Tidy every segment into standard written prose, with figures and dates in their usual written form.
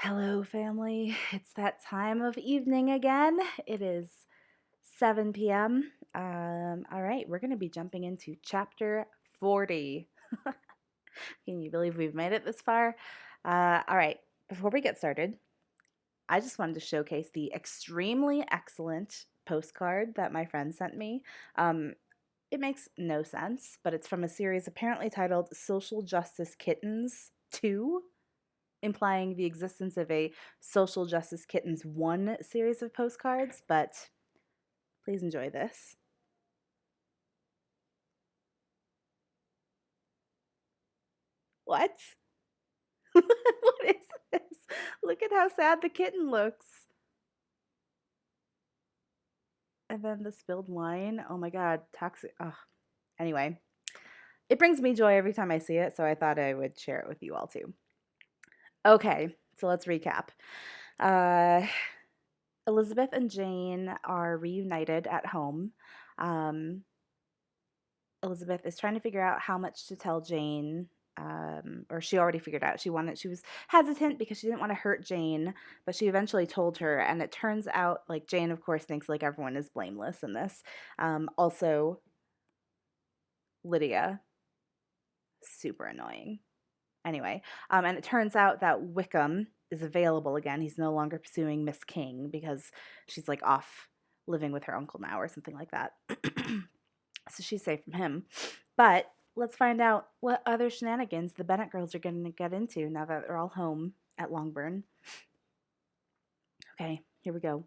Hello, family. It's that time of evening again. It is 7 p.m. All right, we're going to be jumping into chapter 40. Can you believe we've made it this far? All right, before we get started, I just wanted to showcase the extremely excellent postcard that my friend sent me. It makes no sense, but it's from a series apparently titled Social Justice Kittens 2, implying the existence of a Social Justice Kittens 1 series of postcards, but please enjoy this. What? What is this? Look at how sad the kitten looks. And then the spilled wine. Oh my god, toxic. Ugh. Anyway, it brings me joy every time I see it, so I thought I would share it with you all too. Okay, so let's recap. Uh, Elizabeth and Jane are reunited at home. Um, Elizabeth is trying to figure out how much to tell Jane, or she already figured out. She was hesitant because she didn't want to hurt Jane, but she eventually told her, and it turns out, like, Jane, of course, thinks like everyone is blameless in this. Also, Lydia, super annoying. Anyway, and it turns out that Wickham is available again. He's no longer pursuing Miss King because she's like off living with her uncle now or something like that. So she's safe from him. But let's find out what other shenanigans the Bennett girls are going to get into now that they're all home at Longbourn. Okay, here we go.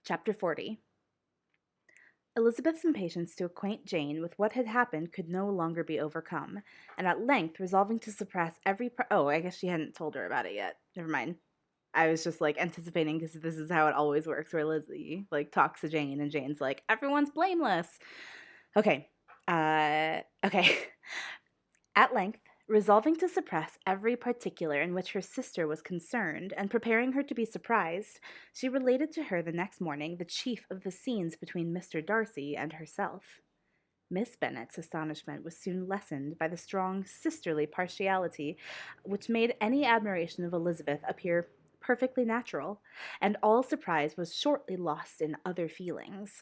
Chapter 40. Elizabeth's impatience to acquaint Jane with what had happened could no longer be overcome, and at length, resolving to suppress every oh, I guess she hadn't told her about it yet. Never mind. I was just like anticipating because this is how it always works, where Lizzie like talks to Jane and Jane's like, everyone's blameless. Okay. Okay. At length, resolving to suppress every particular in which her sister was concerned, and preparing her to be surprised, she related to her the next morning the chief of the scenes between Mr. Darcy and herself. Miss Bennet's astonishment was soon lessened by the strong sisterly partiality which made any admiration of Elizabeth appear perfectly natural, and all surprise was shortly lost in other feelings.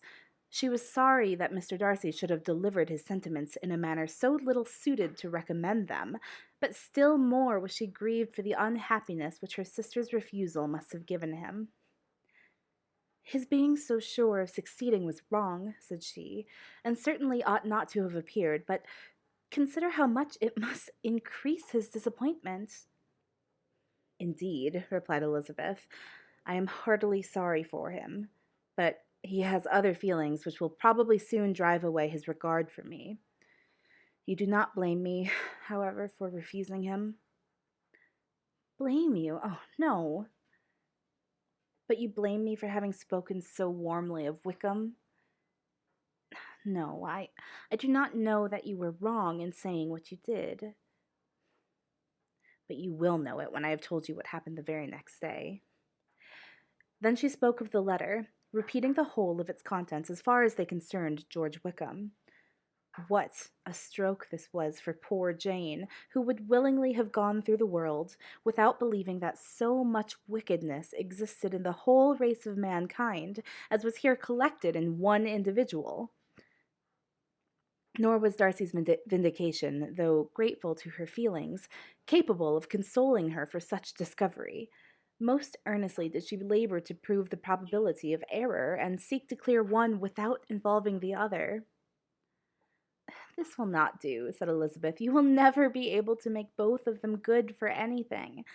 She was sorry that Mr. Darcy should have delivered his sentiments in a manner so little suited to recommend them, but still more was she grieved for the unhappiness which her sister's refusal must have given him. His being so sure of succeeding was wrong, said she, and certainly ought not to have appeared, but consider how much it must increase his disappointment. Indeed, replied Elizabeth, I am heartily sorry for him, but he has other feelings which will probably soon drive away his regard for me. You do not blame me, however, for refusing him? Blame you? Oh, no. But you blame me for having spoken so warmly of Wickham? No, I do not know that you were wrong in saying what you did. But you will know it when I have told you what happened the very next day. Then she spoke of the letter, repeating the whole of its contents as far as they concerned George Wickham. What a stroke this was for poor Jane, who would willingly have gone through the world without believing that so much wickedness existed in the whole race of mankind as was here collected in one individual. Nor was Darcy's vindication, though grateful to her feelings, capable of consoling her for such discovery. Most earnestly did she labor to prove the probability of error, and seek to clear one without involving the other. This will not do, said Elizabeth. You will never be able to make both of them good for anything.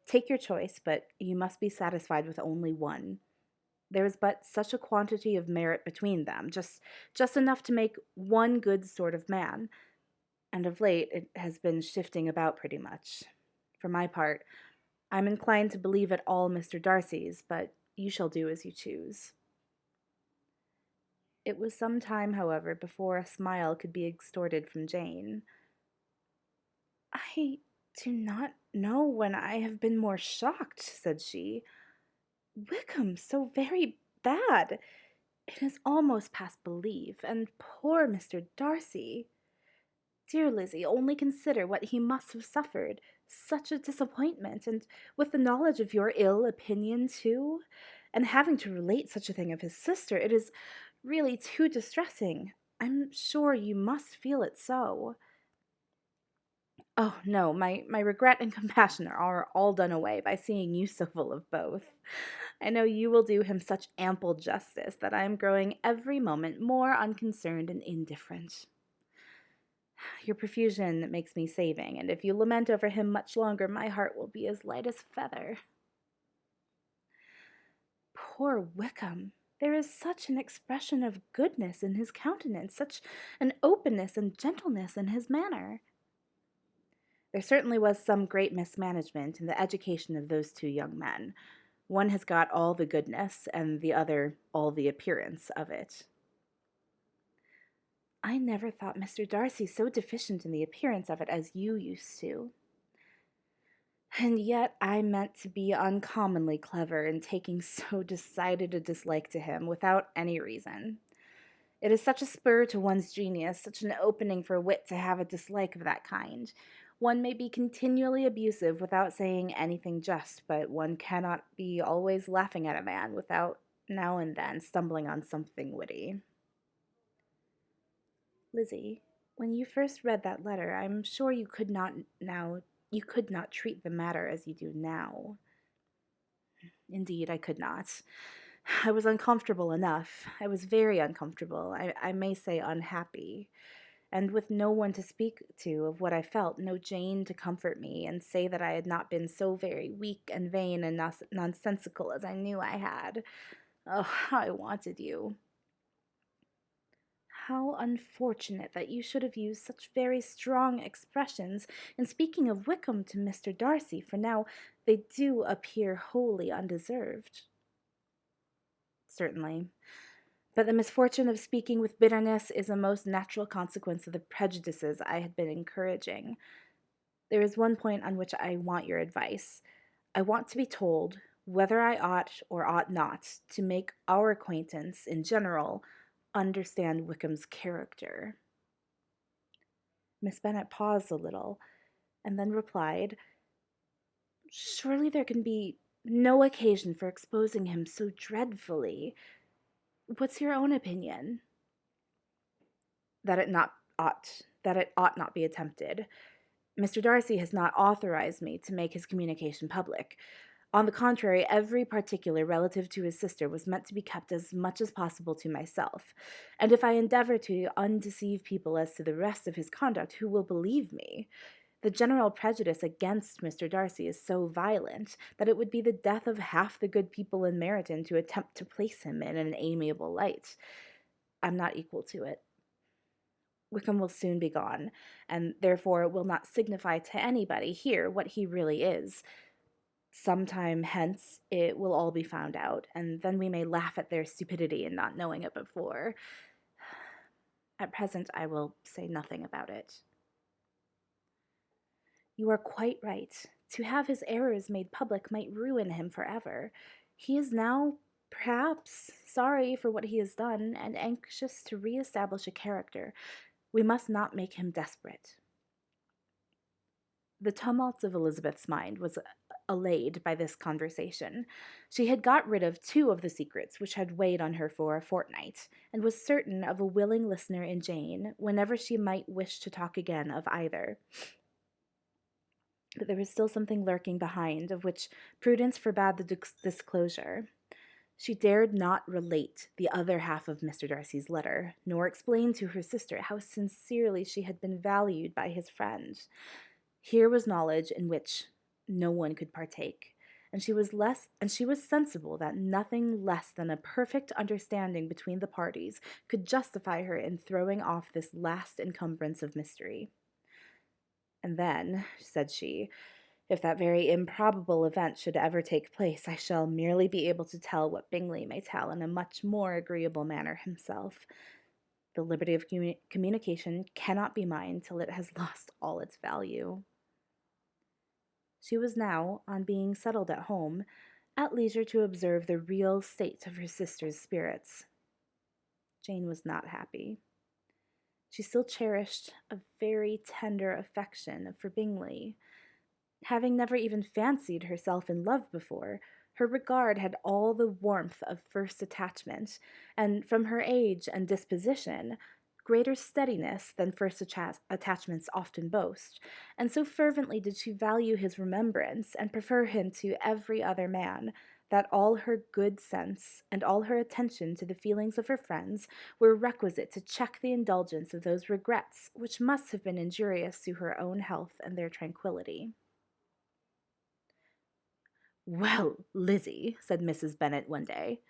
Take your choice, but you must be satisfied with only one. There is but such a quantity of merit between them, just enough to make one good sort of man, and of late it has been shifting about pretty much. For my part, I'm inclined to believe it all Mr. Darcy's, but you shall do as you choose. It was some time, however, before a smile could be extorted from Jane. I do not know when I have been more shocked, said she. Wickham so very bad. It is almost past belief, and poor Mr. Darcy. Dear Lizzie, only consider what he must have suffered. Such a disappointment, and with the knowledge of your ill opinion, too, and having to relate such a thing of his sister, it is really too distressing. I'm sure you must feel it so. Oh, no, my regret and compassion are all done away by seeing you so full of both. I know you will do him such ample justice that I am growing every moment more unconcerned and indifferent. Your profusion makes me saving, and if you lament over him much longer, my heart will be as light as a feather. Poor Wickham! There is such an expression of goodness in his countenance, such an openness and gentleness in his manner. There certainly was some great mismanagement in the education of those two young men. One has got all the goodness, and the other all the appearance of it. I never thought Mr. Darcy so deficient in the appearance of it as you used to. And yet I meant to be uncommonly clever in taking so decided a dislike to him without any reason. It is such a spur to one's genius, such an opening for wit to have a dislike of that kind. One may be continually abusive without saying anything just, but one cannot be always laughing at a man without now and then stumbling on something witty. Lizzie, when you first read that letter, I'm sure you could not treat the matter as you do now. Indeed, I could not. I was uncomfortable enough. I was very uncomfortable. I may say unhappy. And with no one to speak to of what I felt, no Jane to comfort me and say that I had not been so very weak and vain and nonsensical as I knew I had. Oh, how I wanted you. How unfortunate that you should have used such very strong expressions in speaking of Wickham to Mr. Darcy, for now they do appear wholly undeserved. Certainly. But the misfortune of speaking with bitterness is a most natural consequence of the prejudices I had been encouraging. There is one point on which I want your advice. I want to be told whether I ought or ought not to make our acquaintance in general understand Wickham's character. Miss Bennet paused a little, and then replied, "Surely there can be no occasion for exposing him so dreadfully. What's your own opinion?" That it ought not be attempted. Mr. Darcy has not authorized me to make his communication public. On the contrary, every particular relative to his sister was meant to be kept as much as possible to myself. And if I endeavor to undeceive people as to the rest of his conduct, who will believe me? The general prejudice against Mr. Darcy is so violent that it would be the death of half the good people in Meryton to attempt to place him in an amiable light. I'm not equal to it. Wickham will soon be gone, and therefore it will not signify to anybody here what he really is. Some time hence it will all be found out, and then we may laugh at their stupidity in not knowing it before. At present I will say nothing about it. You are quite right. To have his errors made public might ruin him forever. He is now, perhaps, sorry for what he has done, and anxious to re-establish a character. We must not make him desperate. The tumult of Elizabeth's mind was allayed by this conversation. She had got rid of 2 of the secrets which had weighed on her for a fortnight, and was certain of a willing listener in Jane whenever she might wish to talk again of either. But there was still something lurking behind, of which prudence forbade the disclosure. She dared not relate the other half of Mr. Darcy's letter, nor explain to her sister how sincerely she had been valued by his friend. Here was knowledge in which no one could partake, and she was sensible that nothing less than a perfect understanding between the parties could justify her in throwing off this last encumbrance of mystery. And then, said she, if that very improbable event should ever take place, I shall merely be able to tell what Bingley may tell in a much more agreeable manner himself. The liberty of communication cannot be mine till it has lost all its value. She was now, on being settled at home, at leisure to observe the real state of her sister's spirits. Jane was not happy. She still cherished a very tender affection for Bingley, Having never even fancied herself in love before, her regard had all the warmth of first attachment, and from her age and disposition, greater steadiness than first attachments often boast, and so fervently did she value his remembrance and prefer him to every other man, that all her good sense and all her attention to the feelings of her friends were requisite to check the indulgence of those regrets which must have been injurious to her own health and their tranquillity. "Well, Lizzie," said Mrs. Bennet one day,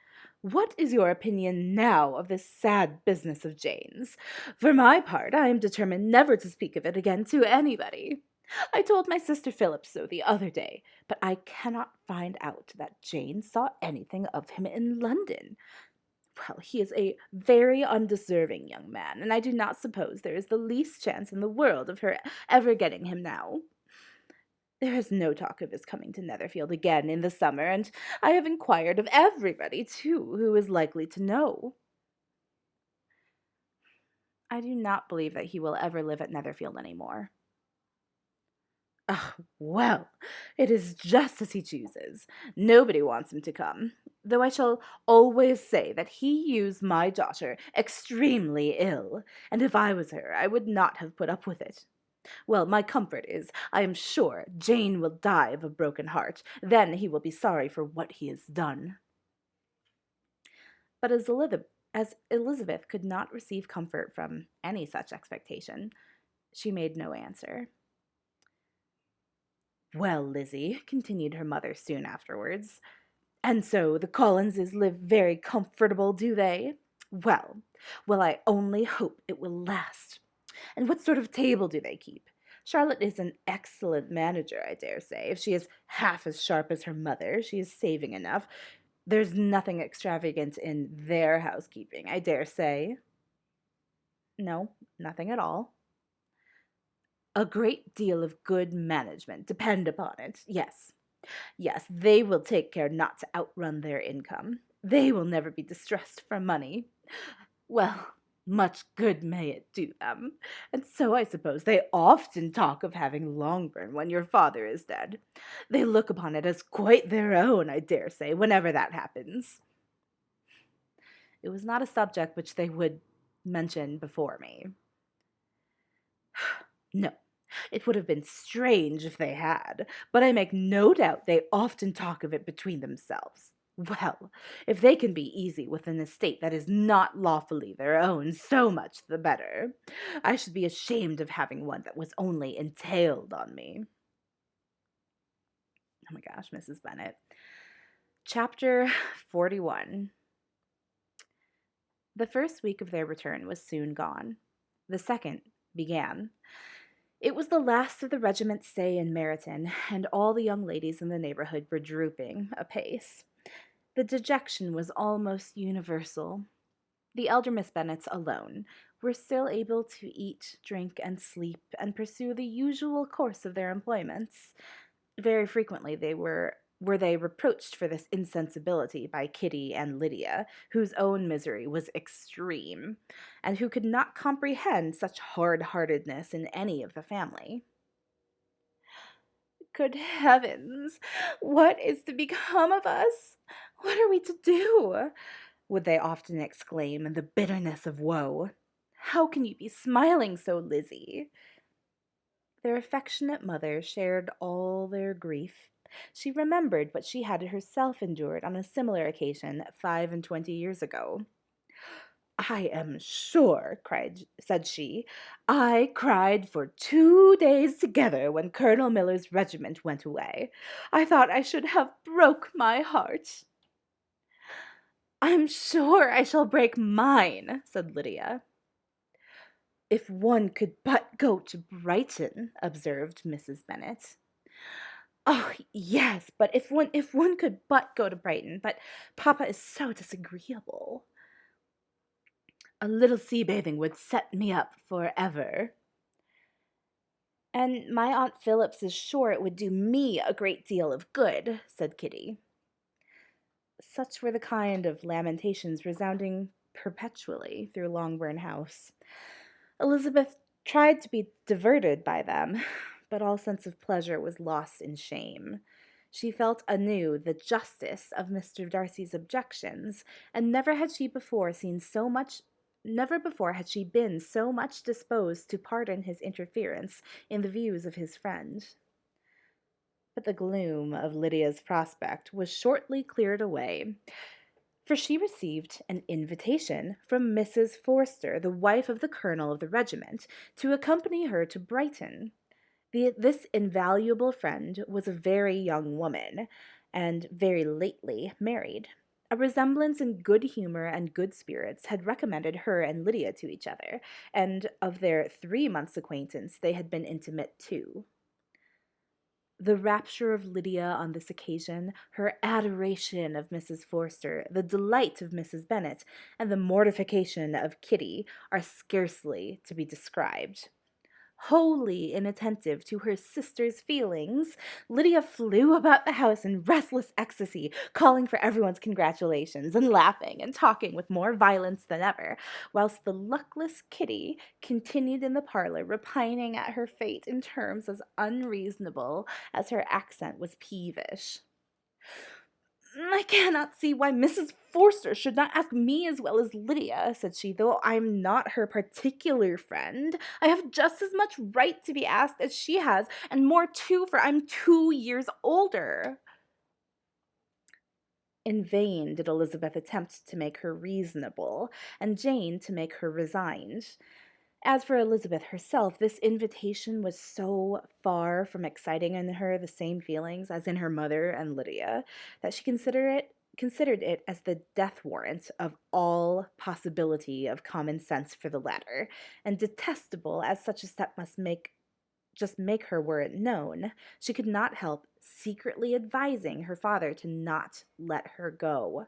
"what is your opinion now of this sad business of Jane's? For my part, I am determined never to speak of it again to anybody. I told my sister Phillips so the other day, but I cannot find out that Jane saw anything of him in London. Well, he is a very undeserving young man, and I do not suppose there is the least chance in the world of her ever getting him now. There is no talk of his coming to Netherfield again in the summer, and I have inquired of everybody, too, who is likely to know. I do not believe that he will ever live at Netherfield any more." "Oh, well, it is just as he chooses. Nobody wants him to come, though I shall always say that he used my daughter extremely ill, and if I was her, I would not have put up with it. Well, my comfort is, I am sure Jane will die of a broken heart. Then he will be sorry for what he has done." But as Elizabeth could not receive comfort from any such expectation, she made no answer. "Well, Lizzie," continued her mother soon afterwards, "and so the Collinses live very comfortable, do they? Well, well, I only hope it will last. And what sort of table do they keep? Charlotte is an excellent manager, I dare say. If she is half as sharp as her mother, she is saving enough. There's nothing extravagant in their housekeeping, I dare say." "No, nothing at all." "A great deal of good management, depend upon it. Yes, yes, they will take care not to outrun their income. They will never be distressed for money. Well, much good may it do them. And so I suppose they often talk of having Longbourn when your father is dead. They look upon it as quite their own, I dare say, whenever that happens." It was not a subject which they would mention before me. "No, it would have been strange if they had, but I make no doubt they often talk of it between themselves. Well, if they can be easy with an estate that is not lawfully their own, so much the better. I should be ashamed of having one that was only entailed on me." Oh my gosh, Mrs. Bennet. Chapter 41. The first week of their return was soon gone. The second began. It was the last of the regiment's stay in Meryton, and all the young ladies in the neighborhood were drooping apace. The dejection was almost universal. The elder Miss Bennets alone were still able to eat, drink, and sleep, and pursue the usual course of their employments. Very frequently were they reproached for this insensibility by Kitty and Lydia, whose own misery was extreme, and who could not comprehend such hard-heartedness in any of the family. "Good heavens! What is to become of us? What are we to do?" would they often exclaim in the bitterness of woe. "How can you be smiling so, Lizzie?" Their affectionate mother shared all their grief. She remembered what she had herself endured on a similar occasion 25 years ago. "I am sure," said she, "I cried for 2 days together when Colonel Miller's regiment went away. I thought I should have broke my heart." "I'm sure I shall break mine," said Lydia. "If one could but go to Brighton," observed Mrs. Bennet. "Oh, yes, but if one could but go to Brighton, but papa is so disagreeable." "A little sea bathing would set me up for ever." "And my Aunt Phillips is sure it would do me a great deal of good," said Kitty. Such were the kind of lamentations resounding perpetually through Longbourn House. Elizabeth tried to be diverted by them, but all sense of pleasure was lost in shame. She felt anew the justice of Mr. Darcy's objections, and never before had she been so much disposed to pardon his interference in the views of his friend. But the gloom of Lydia's prospect was shortly cleared away, for she received an invitation from Mrs. Forster, the wife of the colonel of the regiment, to accompany her to Brighton. This invaluable friend was a very young woman, and very lately married. A resemblance in good humor and good spirits had recommended her and Lydia to each other, and of their 3 months' acquaintance they had been intimate too. The rapture of Lydia on this occasion, her adoration of Mrs. Forster, the delight of Mrs. Bennet, and the mortification of Kitty are scarcely to be described. Wholly inattentive to her sister's feelings, Lydia flew about the house in restless ecstasy, calling for everyone's congratulations, and laughing and talking with more violence than ever, whilst the luckless Kitty continued in the parlour, repining at her fate in terms as unreasonable as her accent was peevish. "I cannot see why Mrs. Forster should not ask me as well as Lydia," said she, "though I am not her particular friend. I have just as much right to be asked as she has, and more too, for I'm 2 years older." In vain did Elizabeth attempt to make her reasonable, and Jane to make her resigned. As for Elizabeth herself, this invitation was so far from exciting in her the same feelings as in her mother and Lydia, that she considered it as the death warrant of all possibility of common sense for the latter, and detestable as such a step must make her were it known, she could not help secretly advising her father to not let her go.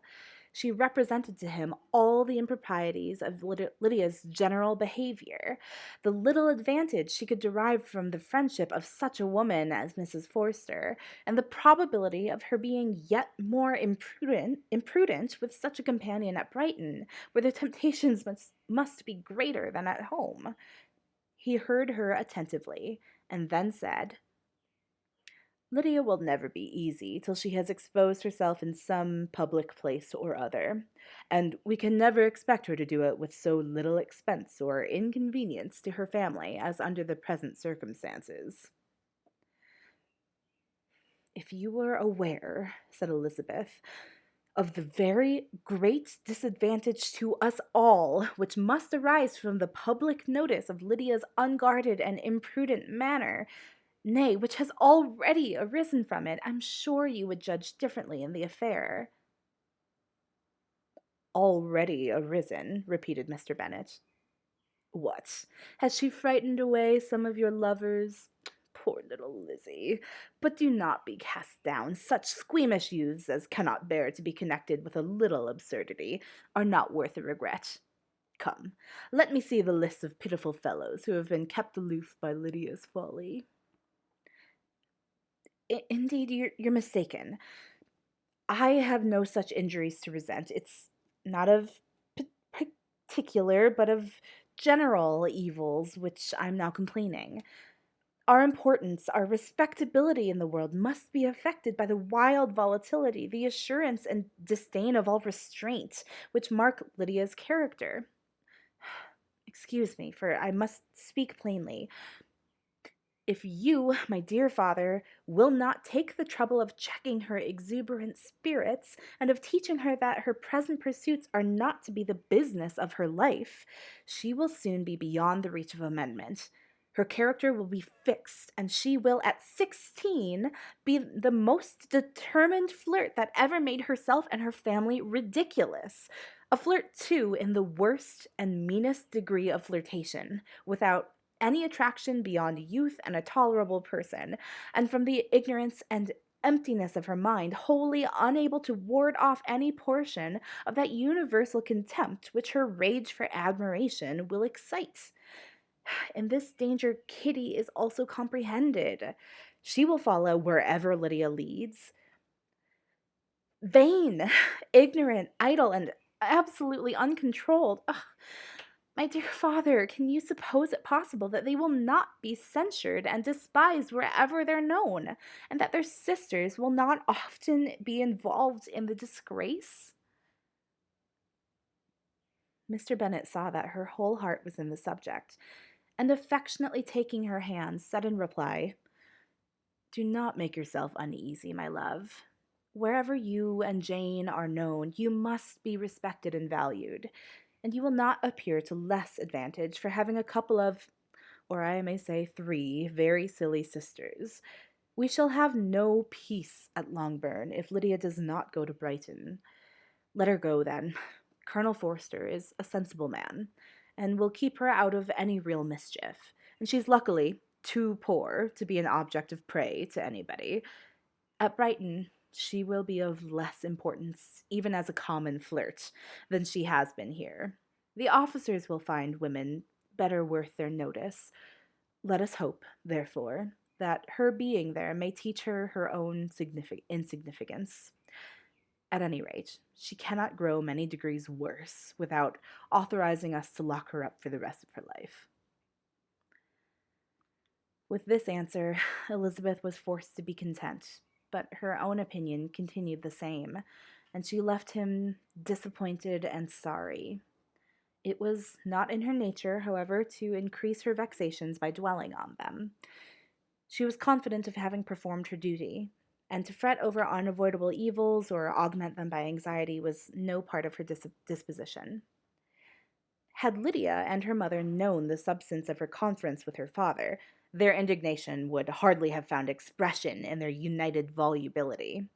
She represented to him all the improprieties of Lydia's general behavior, the little advantage she could derive from the friendship of such a woman as Mrs. Forster, and the probability of her being yet more imprudent with such a companion at Brighton, where the temptations must be greater than at home. He heard her attentively, and then said, "Lydia will never be easy till she has exposed herself in some public place or other, and we can never expect her to do it with so little expense or inconvenience to her family as under the present circumstances." "If you were aware," said Elizabeth, "of the very great disadvantage to us all which must arise from the public notice of Lydia's unguarded and imprudent manner, nay, which has already arisen from it, I'm sure you would judge differently in the affair." "Already arisen," repeated Mr. Bennet. "What, has she frightened away some of your lovers? Poor little Lizzie! But do not be cast down. Such squeamish youths as cannot bear to be connected with a little absurdity are not worth a regret. Come, let me see the list of pitiful fellows who have been kept aloof by Lydia's folly." "Indeed, you're mistaken. I have no such injuries to resent. It's not of particular, but of general evils which I'm now complaining. Our importance, our respectability in the world must be affected by the wild volatility, the assurance and disdain of all restraint which mark Lydia's character. Excuse me, for I must speak plainly. If you, my dear father, will not take the trouble of checking her exuberant spirits, and of teaching her that her present pursuits are not to be the business of her life, she will soon be beyond the reach of amendment. Her character will be fixed, and she will at 16 be the most determined flirt that ever made herself and her family ridiculous. A flirt, too, in the worst and meanest degree of flirtation, without any attraction beyond youth and a tolerable person, and from the ignorance and emptiness of her mind, wholly unable to ward off any portion of that universal contempt which her rage for admiration will excite. In this danger Kitty is also comprehended. She will follow wherever Lydia leads. Vain, ignorant, idle, and absolutely uncontrolled. Ugh. My dear father, can you suppose it possible that they will not be censured and despised wherever they're known, and that their sisters will not often be involved in the disgrace? Mr. Bennet saw that her whole heart was in the subject, and affectionately taking her hand, said in reply, "Do not make yourself uneasy, my love. Wherever you and Jane are known, you must be respected and valued, and you will not appear to less advantage for having a couple of, or I may say 3, very silly sisters. We shall have no peace at Longbourn if Lydia does not go to Brighton. Let her go, then. Colonel Forster is a sensible man, and will keep her out of any real mischief, and she's luckily too poor to be an object of prey to anybody. At Brighton, she will be of less importance, even as a common flirt, than she has been here. The officers will find women better worth their notice. Let us hope, therefore, that her being there may teach her her own insignificance. At any rate, she cannot grow many degrees worse without authorizing us to lock her up for the rest of her life." With this answer, Elizabeth was forced to be content, but her own opinion continued the same, and she left him disappointed and sorry. It was not in her nature, however, to increase her vexations by dwelling on them. She was confident of having performed her duty, and to fret over unavoidable evils or augment them by anxiety was no part of her disposition. Had Lydia and her mother known the substance of her conference with her father, their indignation would hardly have found expression in their united volubility.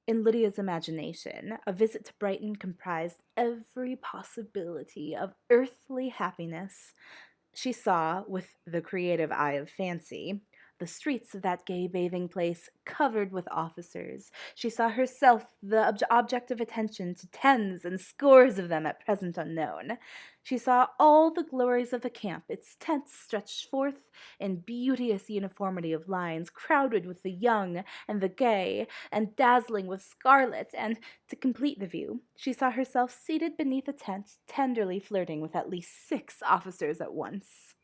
In Lydia's imagination, a visit to Brighton comprised every possibility of earthly happiness. She saw, with the creative eye of fancy, the streets of that gay bathing place covered with officers. She saw herself the object of attention to tens and scores of them at present unknown. She saw all the glories of the camp, its tents stretched forth in beauteous uniformity of lines, crowded with the young and the gay, and dazzling with scarlet, and, to complete the view, she saw herself seated beneath a tent, tenderly flirting with at least 6 officers at once.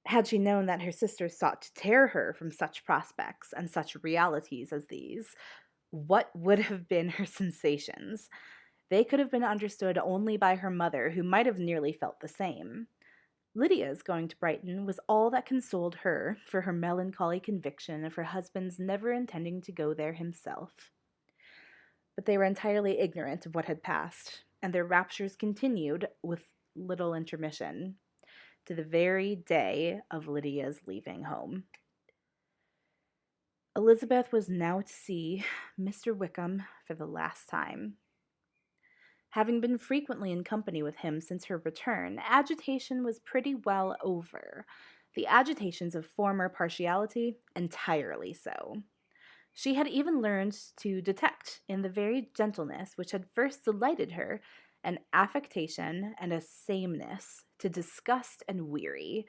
Had she known that her sisters sought to tear her from such prospects and such realities as these, what would have been her sensations? They could have been understood only by her mother, who might have nearly felt the same. Lydia's going to Brighton was all that consoled her for her melancholy conviction of her husband's never intending to go there himself. But they were entirely ignorant of what had passed, and their raptures continued with little intermission to the very day of Lydia's leaving home. Elizabeth was now to see Mr. Wickham for the last time. Having been frequently in company with him since her return, agitation was pretty well over. The agitations of former partiality, entirely so. She had even learned to detect in the very gentleness which had first delighted her an affectation and a sameness to disgust and weary.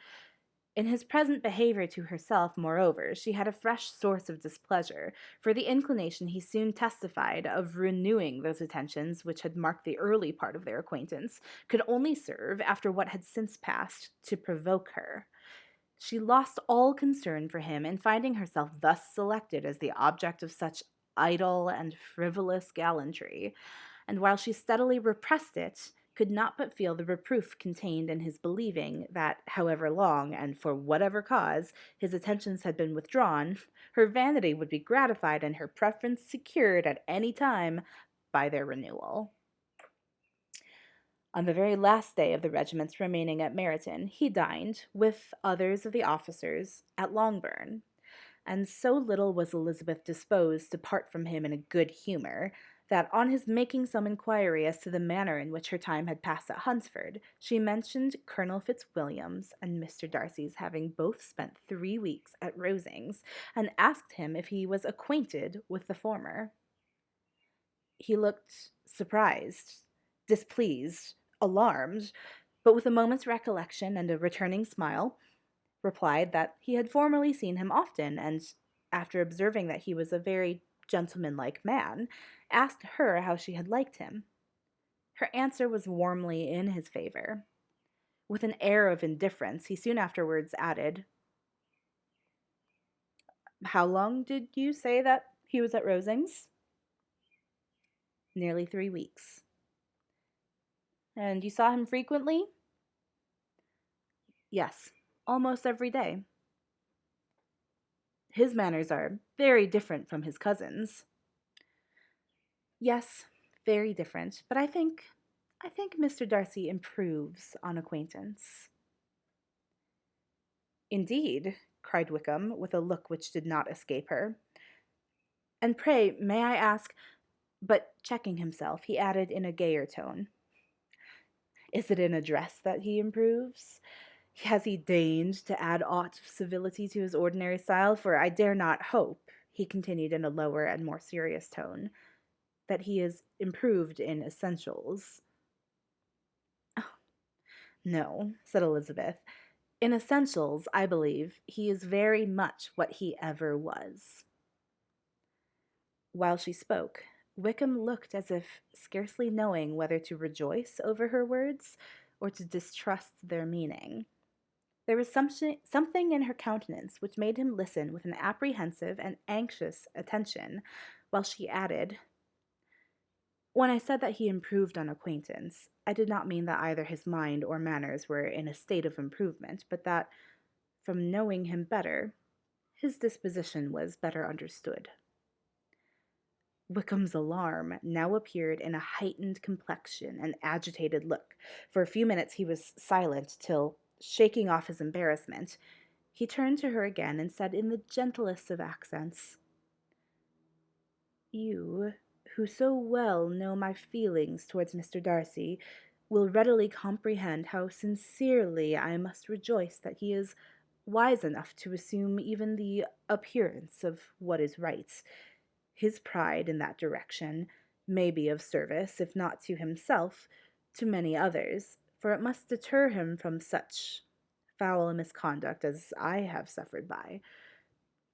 In his present behavior to herself, moreover, she had a fresh source of displeasure, for the inclination he soon testified of renewing those attentions which had marked the early part of their acquaintance could only serve, after what had since passed, to provoke her. She lost all concern for him in finding herself thus selected as the object of such idle and frivolous gallantry, and while she steadily repressed it, could not but feel the reproof contained in his believing that, however long, and for whatever cause, his attentions had been withdrawn, her vanity would be gratified and her preference secured at any time by their renewal. On the very last day of the regiment's remaining at Meryton, he dined, with others of the officers, at Longbourn, and so little was Elizabeth disposed to part from him in a good humour, that on his making some inquiry as to the manner in which her time had passed at Hunsford, she mentioned Colonel Fitzwilliam's and Mr. Darcy's having both spent 3 weeks at Rosings, and asked him if he was acquainted with the former. He looked surprised, displeased, alarmed, but with a moment's recollection and a returning smile, replied that he had formerly seen him often, and, after observing that he was a very gentlemanlike man, asked her how she had liked him. Her answer was warmly in his favor. With an air of indifference, he soon afterwards added, "How long did you say that he was at Rosings?" "Nearly 3 weeks." "And you saw him frequently?" "Yes, almost every day." "His manners are very different from his cousin's." "Yes, very different, but I think Mr. Darcy improves on acquaintance." "Indeed," cried Wickham, with a look which did not escape her. "And pray, may I ask—" But checking himself, he added in a gayer tone, "Is it in address that he improves? Has he deigned to add aught of civility to his ordinary style? For I dare not hope," he continued in a lower and more serious tone, "that he is improved in essentials." "Oh, no," said Elizabeth. "In essentials, I believe, he is very much what he ever was." While she spoke, Wickham looked as if scarcely knowing whether to rejoice over her words or to distrust their meaning. There was something in her countenance which made him listen with an apprehensive and anxious attention, while she added, "When I said that he improved on acquaintance, I did not mean that either his mind or manners were in a state of improvement, but that, from knowing him better, his disposition was better understood." Wickham's alarm now appeared in a heightened complexion and agitated look. For a few minutes he was silent, till, shaking off his embarrassment, he turned to her again and said in the gentlest of accents, "You, who so well know my feelings towards Mr. Darcy, will readily comprehend how sincerely I must rejoice that he is wise enough to assume even the appearance of what is right. His pride in that direction may be of service, if not to himself, to many others, for it must deter him from such foul misconduct as I have suffered by.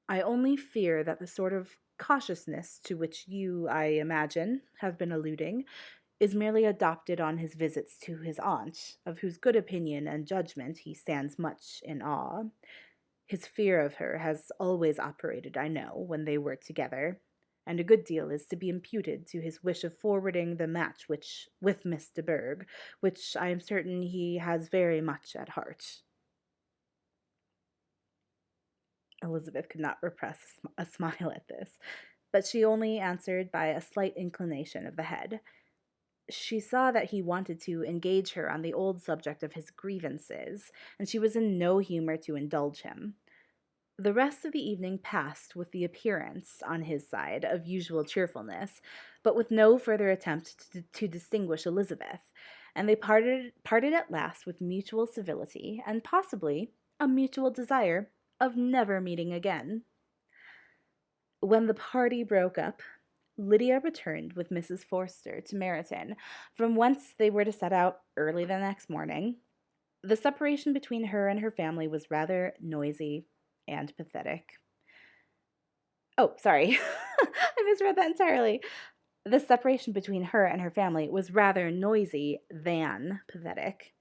I only fear that the sort of cautiousness to which you, I imagine, have been alluding, is merely adopted on his visits to his aunt, of whose good opinion and judgment he stands much in awe. His fear of her has always operated, I know, when they were together, and a good deal is to be imputed to his wish of forwarding the match with Miss de Bourgh, which I am certain he has very much at heart." Elizabeth could not repress a smile at this, but she only answered by a slight inclination of the head. She saw that he wanted to engage her on the old subject of his grievances, and she was in no humor to indulge him. The rest of the evening passed with the appearance, on his side, of usual cheerfulness, but with no further attempt to distinguish Elizabeth, and they parted at last with mutual civility, and possibly a mutual desire of never meeting again. When the party broke up, Lydia returned with Mrs. Forster to Meryton, from whence they were to set out early the next morning. The separation between her and her family was rather noisy and pathetic. Oh, sorry. I misread that entirely. The separation between her and her family was rather noisy than pathetic.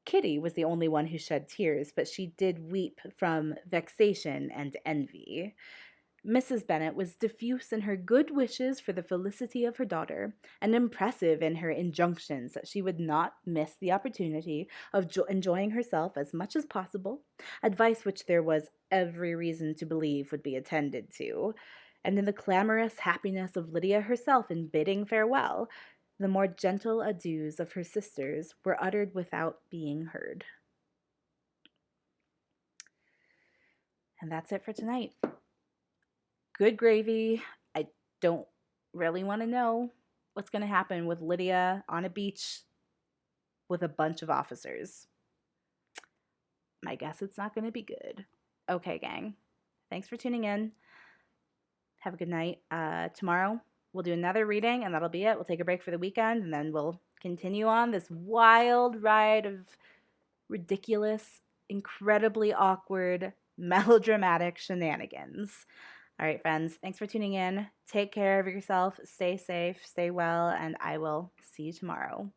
Kitty was the only one who shed tears, but she did weep from vexation and envy. Mrs. Bennet was diffuse in her good wishes for the felicity of her daughter, and impressive in her injunctions that she would not miss the opportunity of enjoying herself as much as possible, advice which there was every reason to believe would be attended to. And in the clamorous happiness of Lydia herself in bidding farewell, the more gentle adieus of her sisters were uttered without being heard. And that's it for tonight. Good gravy. I don't really want to know what's going to happen with Lydia on a beach with a bunch of officers. My guess it's not going to be good. Okay, gang. Thanks for tuning in. Have a good night. Tomorrow we'll do another reading, and that'll be it. We'll take a break for the weekend, and then we'll continue on this wild ride of ridiculous, incredibly awkward, melodramatic shenanigans. All right, friends, thanks for tuning in. Take care of yourself, stay safe, stay well, and I will see you tomorrow.